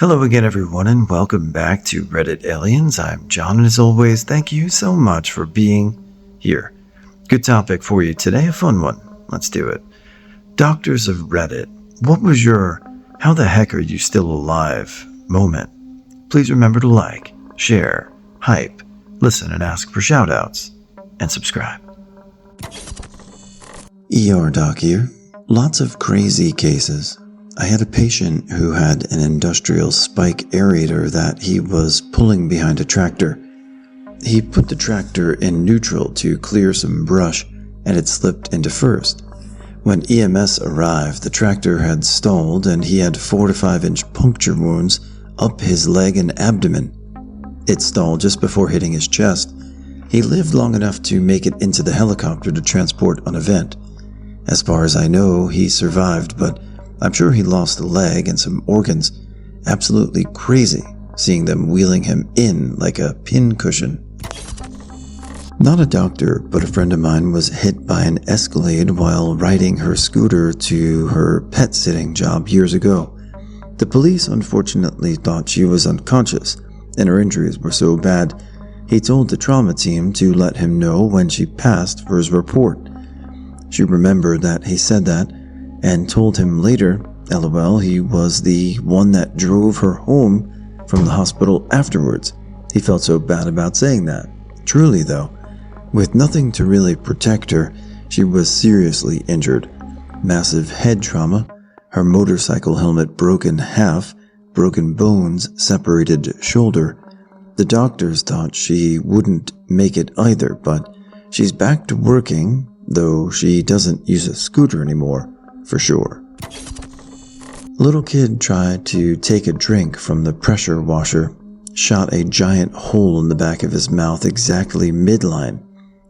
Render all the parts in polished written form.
Hello again, everyone, and welcome back to Reddit Aliens. I'm John, and as always, thank you so much for being here. Good topic for you today, a fun one. Let's do it. Doctors of Reddit, what was your "how the heck are you still alive" moment? Please remember to like, share, hype, listen, and ask for shoutouts, and subscribe. ER Doc here. Lots of crazy cases. I had a patient who had an industrial spike aerator that he was pulling behind a tractor. He put the tractor in neutral to clear some brush, and it slipped into first. When EMS arrived, the tractor had stalled and he had 4 to 5 inch puncture wounds up his leg and abdomen. It stalled just before hitting his chest. He lived long enough to make it into the helicopter to transport on a vent. As far as I know, he survived, but I'm sure he lost a leg and some organs. Absolutely crazy, seeing them wheeling him in like a pincushion. Not a doctor, but a friend of mine was hit by an Escalade while riding her scooter to her pet sitting job years ago. The police unfortunately thought she was unconscious, and her injuries were so bad, he told the trauma team to let him know when she passed for his report. She remembered that he said that, and told him later, LOL, he was the one that drove her home from the hospital afterwards. He felt so bad about saying that. Truly though, with nothing to really protect her, she was seriously injured. Massive head trauma, her motorcycle helmet broke in half, broken bones, separated shoulder. The doctors thought she wouldn't make it either, but she's back to working, though she doesn't use a scooter anymore. For sure. Little kid tried to take a drink from the pressure washer, shot a giant hole in the back of his mouth exactly midline.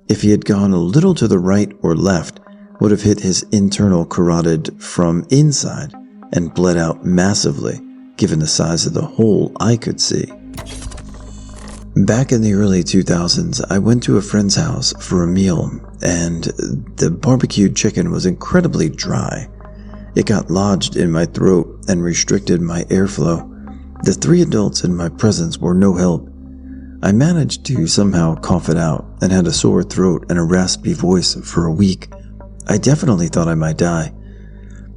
If he had gone a little to the right or left, would have hit his internal carotid from inside and bled out massively, given the size of the hole I could see. Back in the early 2000s, I went to a friend's house for a meal, and the barbecued chicken was incredibly dry. It got lodged in my throat and restricted my airflow. The 3 adults in my presence were no help. I managed to somehow cough it out and had a sore throat and a raspy voice for a week. I definitely thought I might die.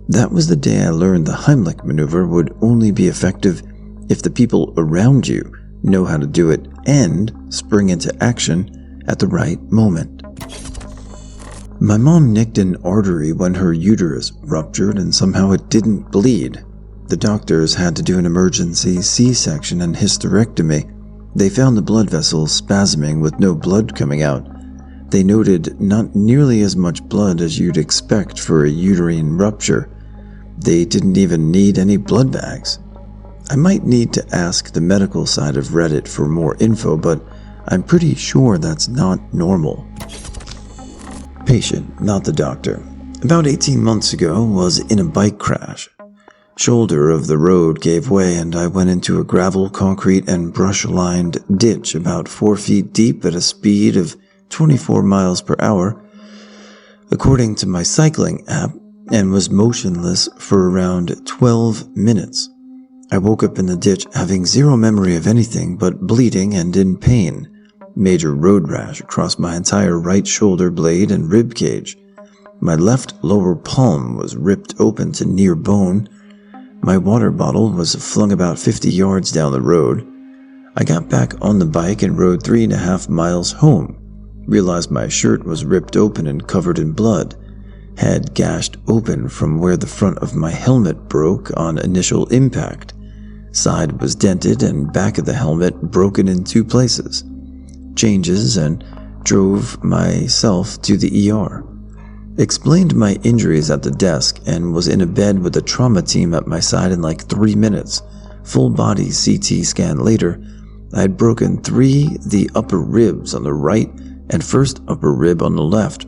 That was the day I learned the Heimlich maneuver would only be effective if the people around you know how to do it and spring into action at the right moment. My mom nicked an artery when her uterus ruptured and somehow it didn't bleed. The doctors had to do an emergency C-section and hysterectomy. They found the blood vessels spasming with no blood coming out. They noted not nearly as much blood as you'd expect for a uterine rupture. They didn't even need any blood bags. I might need to ask the medical side of Reddit for more info, but I'm pretty sure that's not normal. Patient, not the doctor. About 18 months ago, was in a bike crash. Shoulder of the road gave way and I went into a gravel, concrete, and brush-lined ditch about 4 feet deep at a speed of 24 miles per hour, according to my cycling app, and was motionless for around 12 minutes. I woke up in the ditch having zero memory of anything but bleeding and in pain. Major road rash across my entire right shoulder blade and rib cage. My left lower palm was ripped open to near bone. My water bottle was flung about 50 yards down the road. I got back on the bike and rode 3.5 miles home. Realized my shirt was ripped open and covered in blood. Head gashed open from where the front of my helmet broke on initial impact. Side was dented and back of the helmet broken in 2 places. Changes and drove myself to the ER. Explained my injuries at the desk and was in a bed with the trauma team at my side in like 3 minutes. Full body CT scan later, I had broken 3 the upper ribs on the right and first upper rib on the left.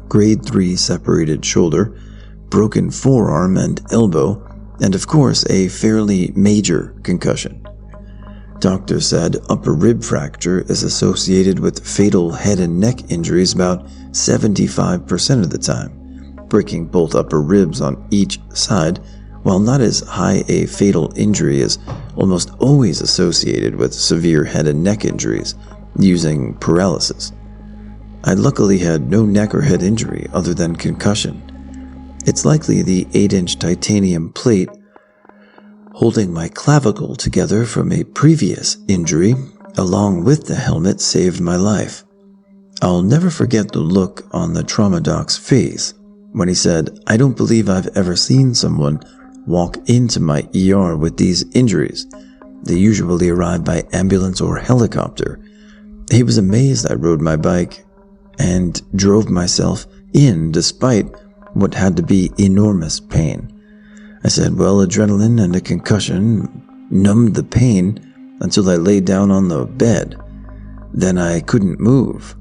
Grade 3 separated shoulder, broken forearm and elbow, and of course a fairly major concussion. Doctor said upper rib fracture is associated with fatal head and neck injuries about 75% of the time, breaking both upper ribs on each side While not as high a fatal injury, is almost always associated with severe head and neck injuries, using paralysis. I luckily had no neck or head injury other than concussion. It's likely the 8-inch titanium plate holding my clavicle together from a previous injury, along with the helmet, saved my life. I'll never forget the look on the trauma doc's face when he said, "I don't believe I've ever seen someone walk into my ER with these injuries. They usually arrive by ambulance or helicopter." He was amazed I rode my bike and drove myself in despite what had to be enormous pain. I said, "Well, adrenaline and a concussion numbed the pain until I lay down on the bed. Then I couldn't move.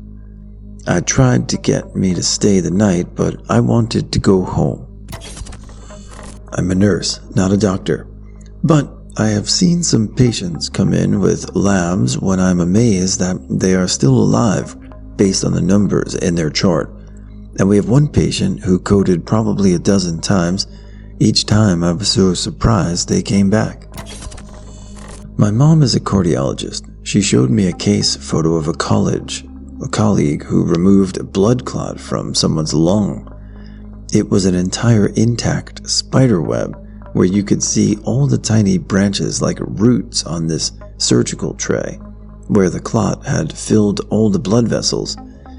I tried to get me to stay the night, but I wanted to go home. I'm a nurse, not a doctor, but I have seen some patients come in with labs when I'm amazed that they are still alive based on the numbers in their chart. And we have one patient who coded probably a dozen times. Each time I was so surprised they came back." My mom is a cardiologist. She showed me a case photo of a colleague who removed a blood clot from someone's lung. It was an entire intact spider web where you could see all the tiny branches like roots on this surgical tray, where the clot had filled all the blood vessels.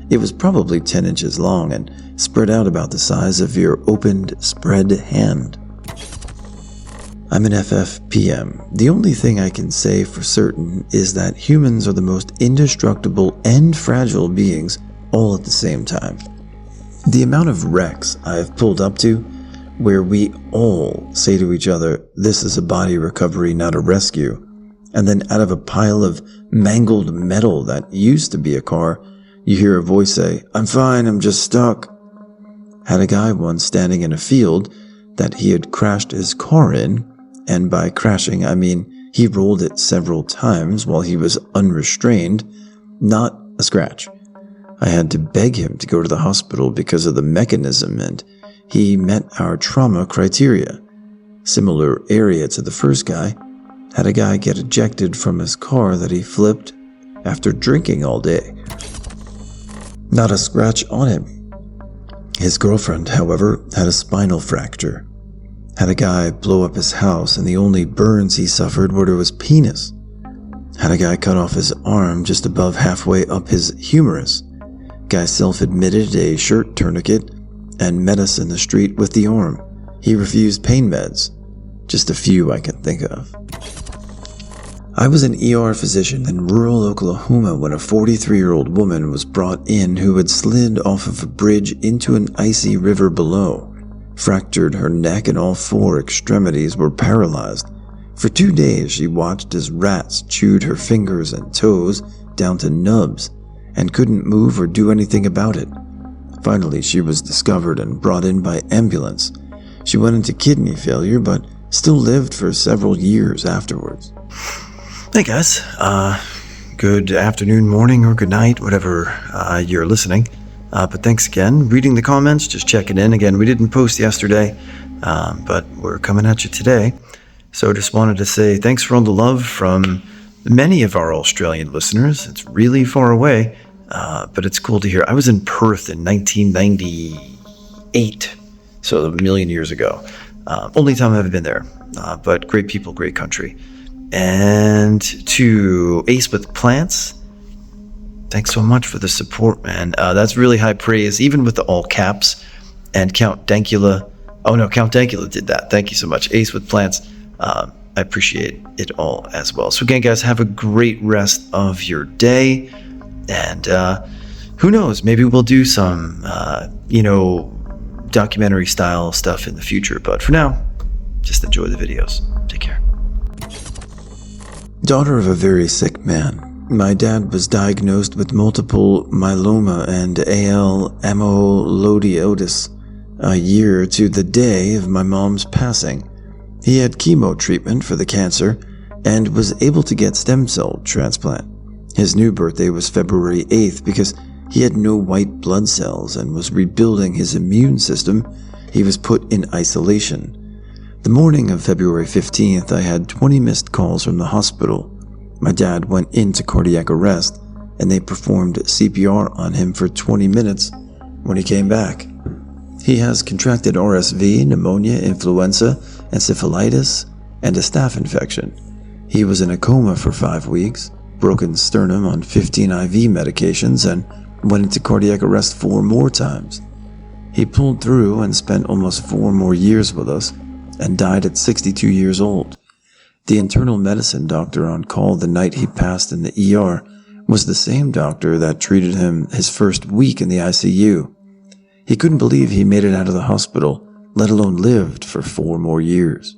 It was probably 10 inches long and spread out about the size of your opened spread hand. I'm an FFPM. The only thing I can say for certain is that humans are the most indestructible and fragile beings all at the same time. The amount of wrecks I have pulled up to, where we all say to each other, "This is a body recovery, not a rescue," and then out of a pile of mangled metal that used to be a car, you hear a voice say, "I'm fine, I'm just stuck." Had a guy once standing in a field that he had crashed his car in, and by crashing I mean he rolled it several times while he was unrestrained, not a scratch. I had to beg him to go to the hospital because of the mechanism, and he met our trauma criteria. Similar area to the first guy, had a guy get ejected from his car that he flipped after drinking all day. Not a scratch on him. His girlfriend, however, had a spinal fracture. Had a guy blow up his house and the only burns he suffered were to his penis. Had a guy cut off his arm just above halfway up his humerus. Guy self-admitted a shirt tourniquet and met us in the street with the arm. He refused pain meds. Just a few I can think of. I was an ER physician in rural Oklahoma when a 43-year-old woman was brought in who had slid off of a bridge into an icy river below, fractured her neck, and all 4 extremities were paralyzed. For 2 days she watched as rats chewed her fingers and toes down to nubs and couldn't move or do anything about it. Finally, she was discovered and brought in by ambulance. She went into kidney failure, but still lived for several years afterwards. Hey guys, good afternoon, morning, or good night, whatever you're listening. But thanks again. Reading the comments, just checking in. Again, we didn't post yesterday, but we're coming at you today. So just wanted to say thanks for all the love from many of our Australian listeners. It's really far away, but it's cool to hear. I was in Perth in 1998, so a million years ago. Only time I've been there, but great people, great country. And to Ace with Plants, thanks so much for the support, man. That's really high praise, even with the all caps. And Count Dankula. Oh no, Count Dankula did that. Thank you so much. Ace with Plants. I appreciate it all as well. So again, guys, have a great rest of your day. And who knows, maybe we'll do some, documentary style stuff in the future. But for now, just enjoy the videos. Take care. Daughter of a very sick man. My dad was diagnosed with multiple myeloma and AL amyloidosis a year to the day of my mom's passing. He had chemo treatment for the cancer and was able to get stem cell transplant. His new birthday was February 8th because he had no white blood cells and was rebuilding his immune system. He was put in isolation. The morning of February 15th, I had 20 missed calls from the hospital. My dad went into cardiac arrest, and they performed CPR on him for 20 minutes when he came back. He has contracted RSV, pneumonia, influenza, encephalitis, and a staph infection. He was in a coma for 5 weeks, broken sternum on 15 IV medications, and went into cardiac arrest 4 more times. He pulled through and spent almost 4 more years with us, and died at 62 years old. The internal medicine doctor on call the night he passed in the ER was the same doctor that treated him his first week in the ICU. He couldn't believe he made it out of the hospital, let alone lived for 4 more years.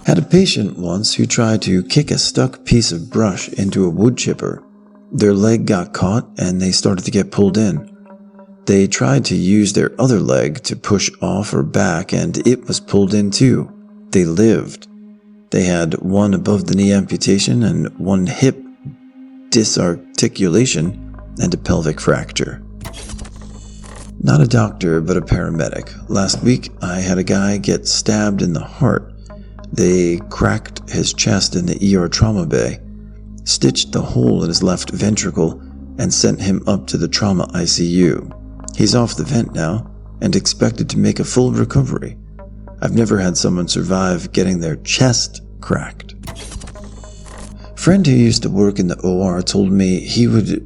Had a patient once who tried to kick a stuck piece of brush into a wood chipper. Their leg got caught and they started to get pulled in. They tried to use their other leg to push off or back, and it was pulled in too. They lived. They had 1 above-the-knee amputation and 1 hip disarticulation and a pelvic fracture. Not a doctor, but a paramedic. Last week, I had a guy get stabbed in the heart. They cracked his chest in the ER trauma bay, stitched the hole in his left ventricle, and sent him up to the trauma ICU. He's off the vent now and expected to make a full recovery. I've never had someone survive getting their chest cracked. A friend who used to work in the OR told me he would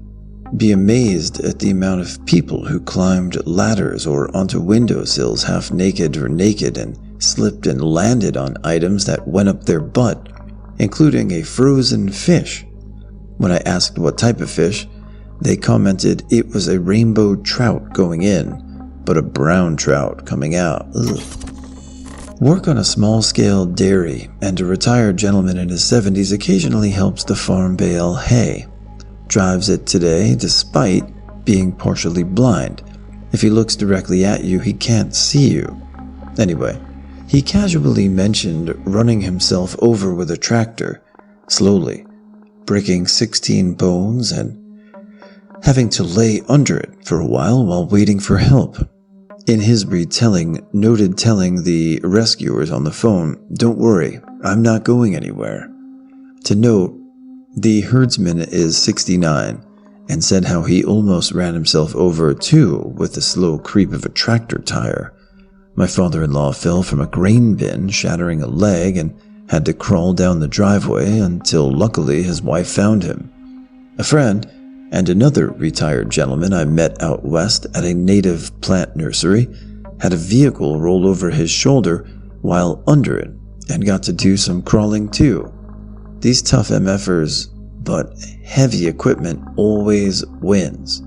be amazed at the amount of people who climbed ladders or onto windowsills half naked or naked and slipped and landed on items that went up their butt, including a frozen fish. When I asked what type of fish, they commented it was a rainbow trout going in, but a brown trout coming out. Ugh. Work on a small-scale dairy, and a retired gentleman in his 70s occasionally helps the farm bale hay. Drives it today despite being partially blind. If he looks directly at you, he can't see you. Anyway, he casually mentioned running himself over with a tractor, slowly, breaking 16 bones and having to lay under it for a while waiting for help. In his retelling, noted telling the rescuers on the phone, "Don't worry, I'm not going anywhere." To note, the herdsman is 69 and said how he almost ran himself over too with the slow creep of a tractor tire. My father-in-law fell from a grain bin, shattering a leg, and had to crawl down the driveway until luckily his wife found him. A friend and another retired gentleman I met out west at a native plant nursery had a vehicle roll over his shoulder while under it and got to do some crawling too. These tough MFers, but heavy equipment always wins.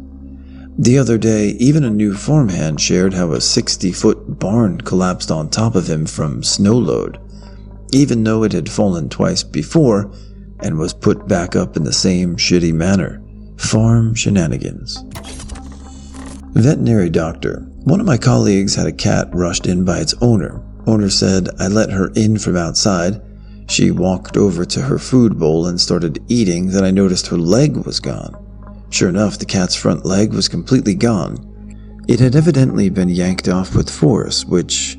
The other day, even a new farmhand shared how a 60-foot barn collapsed on top of him from snow load, even though it had fallen twice before and was put back up in the same shitty manner. Farm shenanigans. Veterinary doctor. One of my colleagues had a cat rushed in by its owner. Owner said, "I let her in from outside. She walked over to her food bowl and started eating, then I noticed her leg was gone. Sure enough, the cat's front leg was completely gone. It had evidently been yanked off with force, which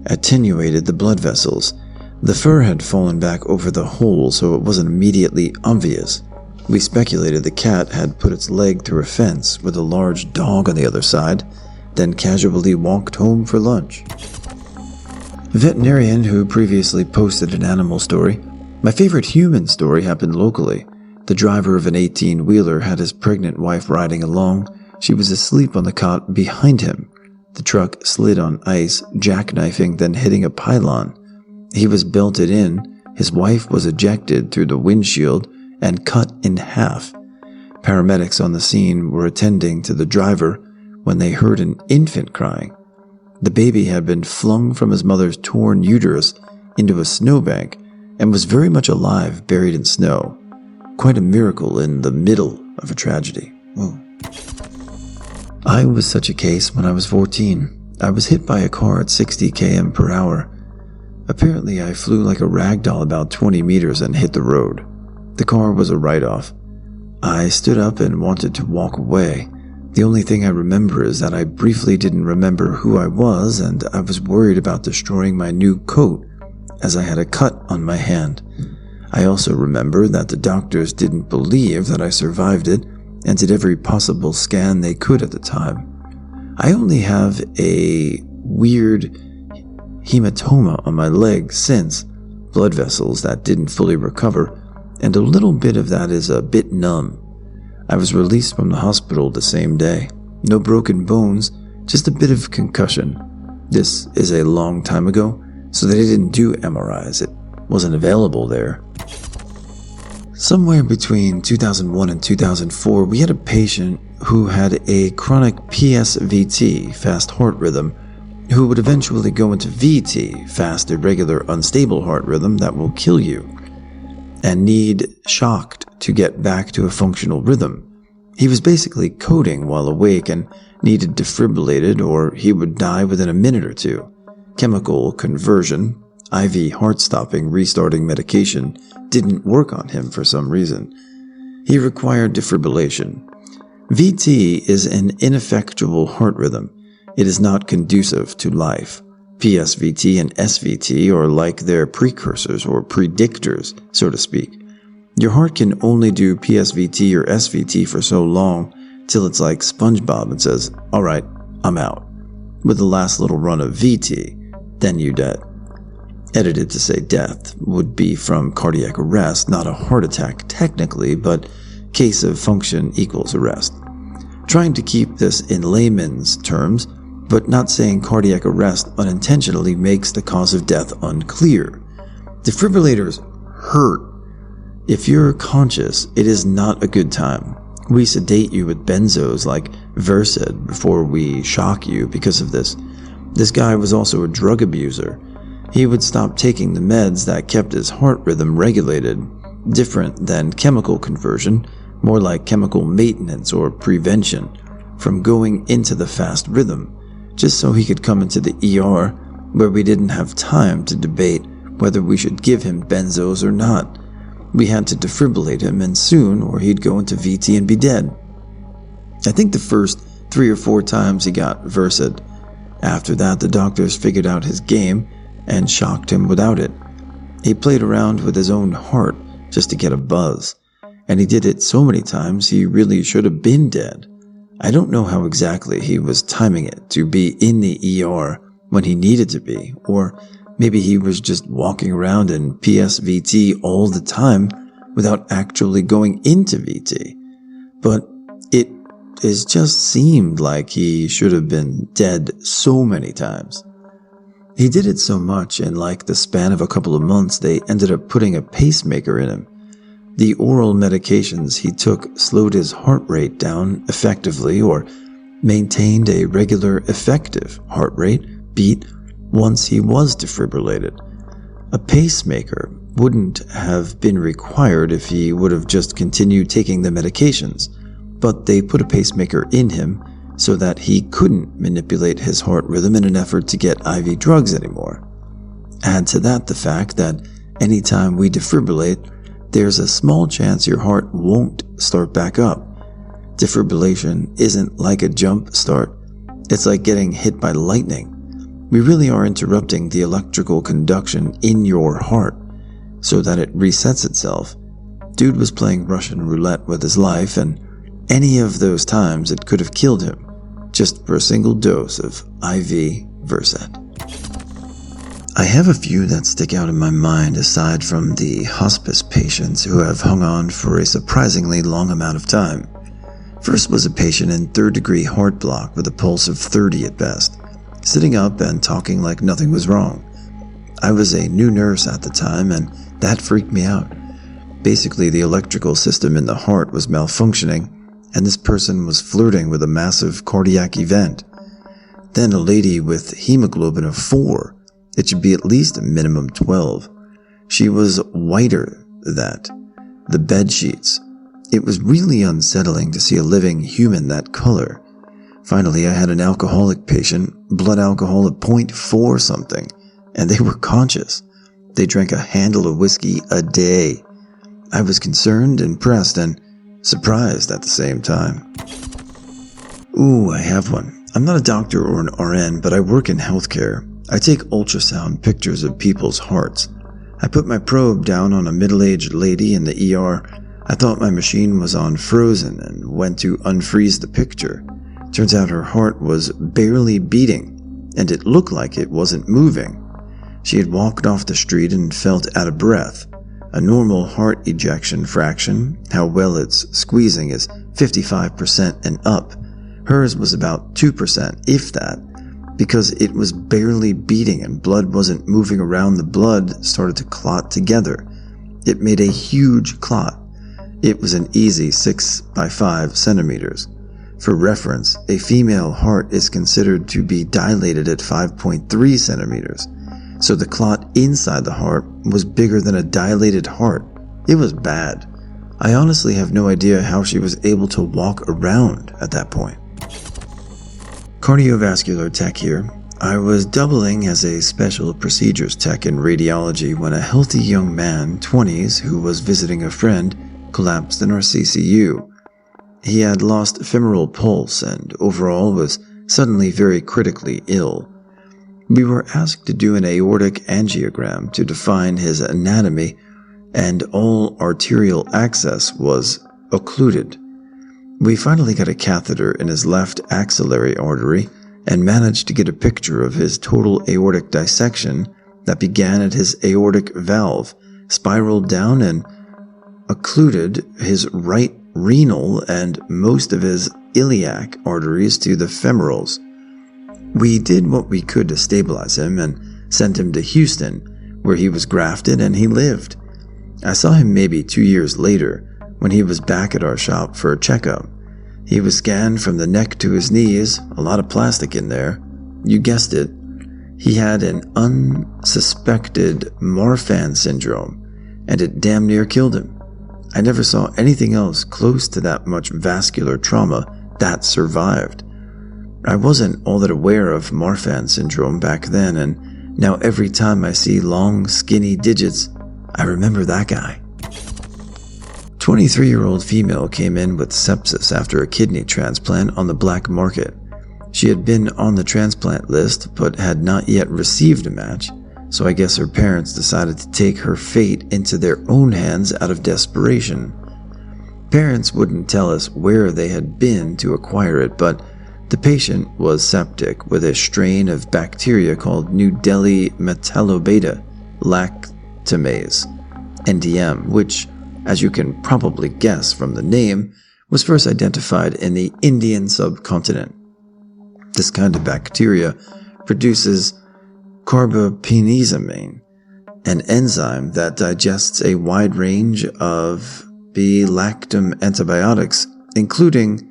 attenuated the blood vessels. The fur had fallen back over the hole, so it wasn't immediately obvious. We speculated the cat had put its leg through a fence with a large dog on the other side, then casually walked home for lunch." Veterinarian who previously posted an animal story. My favorite human story happened locally. The driver of an 18-wheeler had his pregnant wife riding along. She was asleep on the cot behind him. The truck slid on ice, jackknifing, then hitting a pylon. He was belted in. His wife was ejected through the windshield and cut in half. Paramedics on the scene were attending to the driver when they heard an infant crying. The baby had been flung from his mother's torn uterus into a snowbank and was very much alive, buried in snow. Quite a miracle in the middle of a tragedy. Whoa. I was such a case when I was 14. I was hit by a car at 60 km per hour. Apparently, I flew like a rag doll about 20 meters and hit the road. The car was a write-off. I stood up and wanted to walk away, The only thing I remember is that I briefly didn't remember who I was, and I was worried about destroying my new coat as I had a cut on my hand. I also remember that the doctors didn't believe that I survived it and did every possible scan they could at the time. I only have a weird hematoma on my leg since, blood vessels that didn't fully recover, and a little bit of that is a bit numb. I was released from the hospital the same day. No broken bones, just a bit of concussion. This is a long time ago, so they didn't do MRIs. It wasn't available there. Somewhere between 2001 and 2004, we had a patient who had a chronic PSVT, fast heart rhythm, who would eventually go into VT, fast irregular unstable heart rhythm that will kill you, and need shocked to get back to a functional rhythm. He was basically coding while awake and needed defibrillated or he would die within a minute or two. Chemical conversion, IV heart-stopping restarting medication didn't work on him for some reason. He required defibrillation. VT is an ineffectual heart rhythm. It is not conducive to life. PSVT and SVT are like their precursors or predictors, so to speak. Your heart can only do PSVT or SVT for so long till it's like SpongeBob and says, "Alright, I'm out," with the last little run of VT, then you're dead. Edited to say death would be from cardiac arrest, not a heart attack technically, but case of function equals arrest. Trying to keep this in layman's terms, but not saying cardiac arrest unintentionally makes the cause of death unclear. Defibrillators hurt. If you're conscious, it is not a good time. We sedate you with benzos like Versed before we shock you because of this. This guy was also a drug abuser. He would stop taking the meds that kept his heart rhythm regulated, different than chemical conversion, more like chemical maintenance or prevention, from going into the fast rhythm, just so he could come into the ER where we didn't have time to debate whether we should give him benzos or not. We had to defibrillate him, and soon, or he'd go into VT and be dead. I think the first 3 or 4 times he got Versed. After that, the doctors figured out his game and shocked him without it. He played around with his own heart just to get a buzz, and he did it so many times he really should have been dead. I don't know how exactly he was timing it to be in the ER when he needed to be, or maybe he was just walking around in PSVT all the time without actually going into VT. But it just seemed like he should have been dead so many times. He did it so much in like the span of a couple of months they ended up putting a pacemaker in him. The oral medications he took slowed his heart rate down effectively or maintained a regular effective heart rate beat once he was defibrillated. A pacemaker wouldn't have been required if he would have just continued taking the medications, but they put a pacemaker in him so that he couldn't manipulate his heart rhythm in an effort to get IV drugs anymore. Add to that the fact that anytime we defibrillate, there's a small chance your heart won't start back up. Defibrillation isn't like a jump start. It's like getting hit by lightning. We really are interrupting the electrical conduction in your heart so that it resets itself. Dude was playing Russian roulette with his life, and any of those times it could have killed him just for a single dose of IV Versed. I have a few that stick out in my mind aside from the hospice patients who have hung on for a surprisingly long amount of time. First was a patient in 3rd-degree heart block with a pulse of 30 at best, sitting up and talking like nothing was wrong. I was a new nurse at the time, and that freaked me out. Basically, the electrical system in the heart was malfunctioning, and this person was flirting with a massive cardiac event. Then a lady with hemoglobin of 4. It should be at least a minimum 12. She was whiter than that. The bed sheets. It was really unsettling to see a living human that color. Finally, I had an alcoholic patient, blood alcohol of 0.4 something, and they were conscious. They drank a handle of whiskey a day. I was concerned, impressed, and surprised at the same time. Ooh, I have one. I'm not a doctor or an RN, but I work in healthcare. I take ultrasound pictures of people's hearts. I put my probe down on a middle-aged lady in the ER. I thought my machine was on frozen and went to unfreeze the picture. Turns out her heart was barely beating, and it looked like it wasn't moving. She had walked off the street and felt out of breath. A normal heart ejection fraction, how well it's squeezing, is 55% and up. Hers was about 2%, if that, because it was barely beating and blood wasn't moving around. The blood started to clot together. It made a huge clot. It was an easy 6 by 5 centimeters. For reference, a female heart is considered to be dilated at 5.3 centimeters. So the clot inside the heart was bigger than a dilated heart. It was bad. I honestly have no idea how she was able to walk around at that point. Cardiovascular tech here. I was doubling as a special procedures tech in radiology when a healthy young man, 20s, who was visiting a friend, collapsed in our CCU. He had lost femoral pulse and overall was suddenly very critically ill. We were asked to do an aortic angiogram to define his anatomy, and all arterial access was occluded. We finally got a catheter in his left axillary artery and managed to get a picture of his total aortic dissection that began at his aortic valve, spiraled down and occluded his right renal and most of his iliac arteries to the femorals. We did what we could to stabilize him and sent him to Houston, where he was grafted and he lived. I saw him maybe 2 years later when he was back at our shop for a checkup. He was scanned from the neck to his knees, a lot of plastic in there. You guessed it. He had an unsuspected Marfan syndrome, and it damn near killed him. I never saw anything else close to that much vascular trauma that survived. I wasn't all that aware of Marfan syndrome back then, and now every time I see long, skinny digits, I remember that guy. 23-year-old female came in with sepsis after a kidney transplant on the black market. She had been on the transplant list but had not yet received a match, so I guess her parents decided to take her fate into their own hands out of desperation. Parents wouldn't tell us where they had been to acquire it, but the patient was septic with a strain of bacteria called New Delhi Metallobeta lactamase, NDM, which, as you can probably guess from the name, was first identified in the Indian subcontinent. This kind of bacteria produces carbaphenizamine, an enzyme that digests a wide range of B-lactam antibiotics, including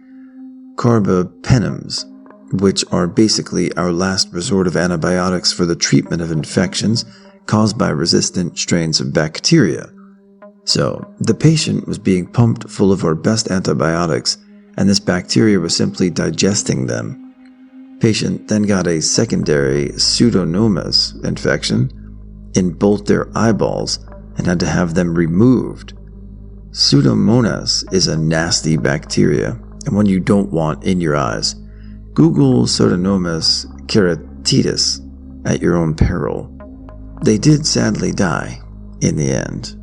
carbapenems, which are basically our last resort of antibiotics for the treatment of infections caused by resistant strains of bacteria. So, the patient was being pumped full of our best antibiotics, and this bacteria was simply digesting them. Patient then got a secondary pseudomonas infection in both their eyeballs and had to have them removed. Pseudomonas is a nasty bacteria and one you don't want in your eyes. Google Pseudomonas keratitis at your own peril. They did sadly die in the end.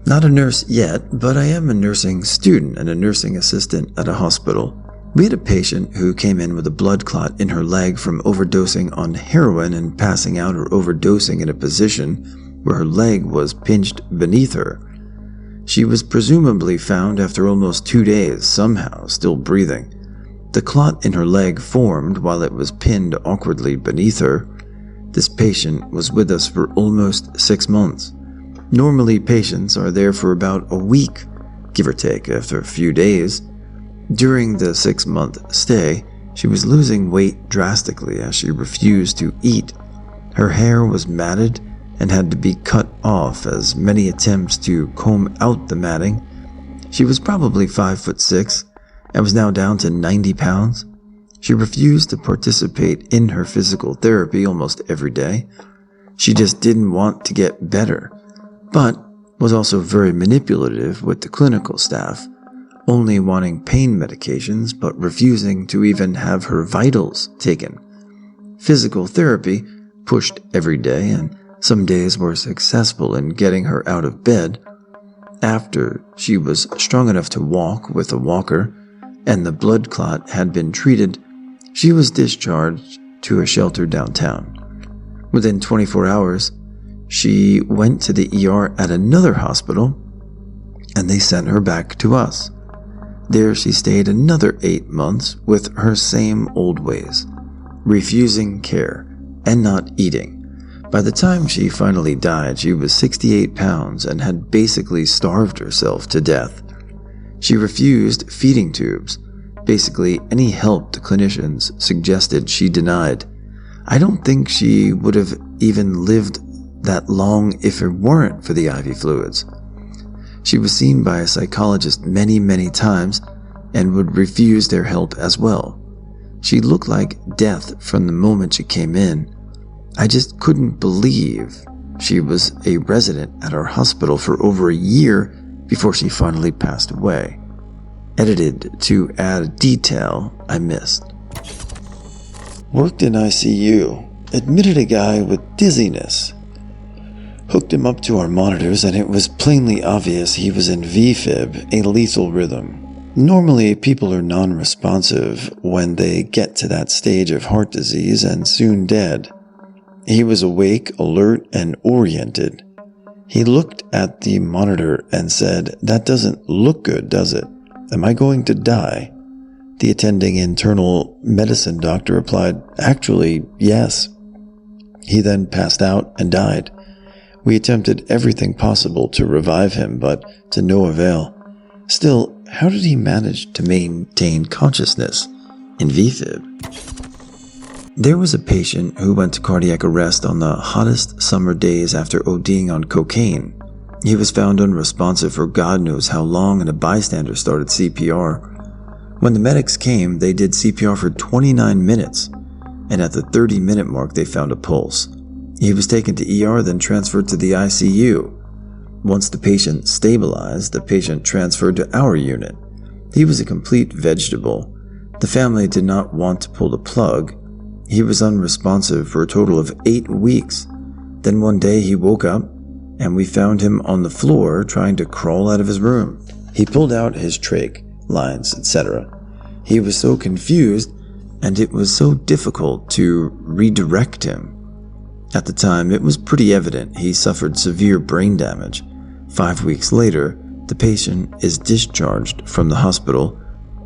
Not a nurse yet, but I am a nursing student and a nursing assistant at a hospital. We had a patient who came in with a blood clot in her leg from overdosing on heroin and passing out or overdosing in a position where her leg was pinched beneath her. She was presumably found after almost 2 days, somehow still breathing. The clot in her leg formed while it was pinned awkwardly beneath her. This patient was with us for almost 6 months. Normally, patients are there for about a week, give or take, after a few days. During the 6-month stay, she was losing weight drastically as she refused to eat. Her hair was matted and had to be cut off as many attempts to comb out the matting. She was probably 5'6" and was now down to 90 pounds. She refused to participate in her physical therapy almost every day. She just didn't want to get better, but was also very manipulative with the clinical staff. only wanting pain medications but refusing to even have her vitals taken. Physical therapy pushed every day, and some days were successful in getting her out of bed. After she was strong enough to walk with a walker and the blood clot had been treated, she was discharged to a shelter downtown. Within 24 hours, she went to the ER at another hospital, and they sent her back to us. There she stayed another 8 months with her same old ways, refusing care and not eating. By the time she finally died, she was 68 pounds and had basically starved herself to death. She refused feeding tubes. Basically, any help the clinicians suggested she denied. I don't think she would have even lived that long if it weren't for the IV fluids. She was seen by a psychologist many times and would refuse their help as well. She looked like death from the moment she came in. I just couldn't believe she was a resident at our hospital for over a year before she finally passed away. Edited to add a detail I missed. Worked in ICU. Admitted a guy with dizziness. Hooked him up to our monitors and it was plainly obvious he was in VFib, a lethal rhythm. Normally, people are non-responsive when they get to that stage of heart disease and soon dead. He was awake, alert, and oriented. He looked at the monitor and said, "That doesn't look good, does it? Am I going to die?" The attending internal medicine doctor replied, "Actually, yes." He then passed out and died. We attempted everything possible to revive him, but to no avail. Still, how did he manage to maintain consciousness in VFib? There was a patient who went to cardiac arrest on the hottest summer days after ODing on cocaine. He was found unresponsive for God knows how long, and a bystander started CPR. When the medics came, they did CPR for 29 minutes, and at the 30-minute mark they found a pulse. He was taken to ER, then transferred to the ICU. Once the patient stabilized, the patient transferred to our unit. He was a complete vegetable. The family did not want to pull the plug. He was unresponsive for a total of 8 weeks. Then one day he woke up, and we found him on the floor trying to crawl out of his room. He pulled out his trach, lines, etc. He was so confused, and it was so difficult to redirect him. At the time, it was pretty evident he suffered severe brain damage. 5 weeks later, the patient is discharged from the hospital,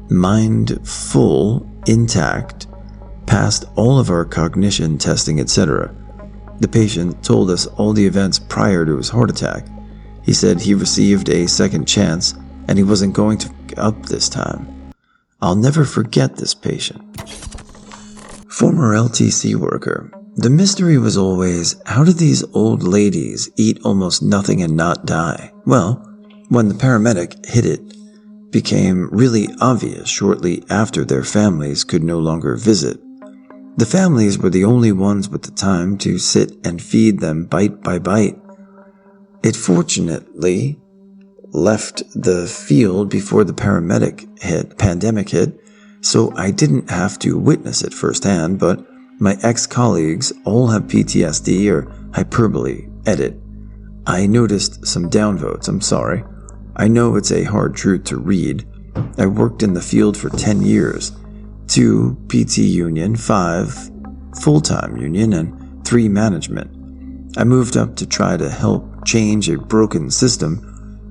mind full, intact, passed all of our cognition testing, etc. The patient told us all the events prior to his heart attack. He said he received a second chance and he wasn't going to f*** up this time. I'll never forget this patient. Former LTC worker. The mystery was always, how did these old ladies eat almost nothing and not die? Well, when the paramedic hit it, became really obvious shortly after their families could no longer visit. The families were the only ones with the time to sit and feed them bite by bite. It fortunately left the field before the pandemic hit, so I didn't have to witness it firsthand, but my ex-colleagues all have PTSD or hyperbole. Edit. I noticed some downvotes, I'm sorry. I know it's a hard truth to read. I worked in the field for 10 years. 2 PT union, 5 full-time union, and 3 management. I moved up to try to help change a broken system.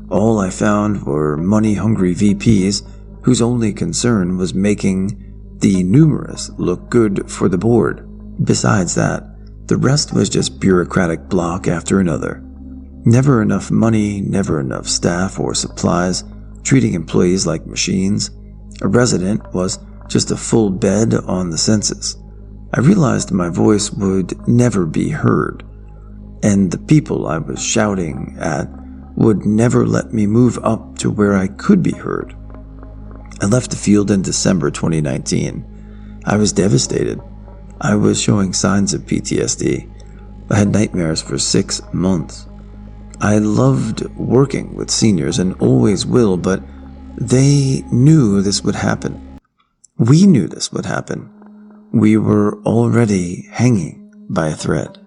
All I found were money-hungry VPs whose only concern was making the numerous look good for the board. Besides that, the rest was just bureaucratic block after another. Never enough money, never enough staff or supplies, treating employees like machines. A resident was just a full bed on the census. I realized my voice would never be heard, and the people I was shouting at would never let me move up to where I could be heard. I left the field in December 2019. I was devastated. I was showing signs of PTSD. I had nightmares for 6 months. I loved working with seniors and always will, but They knew this would happen. We knew this would happen. We were already hanging by a thread.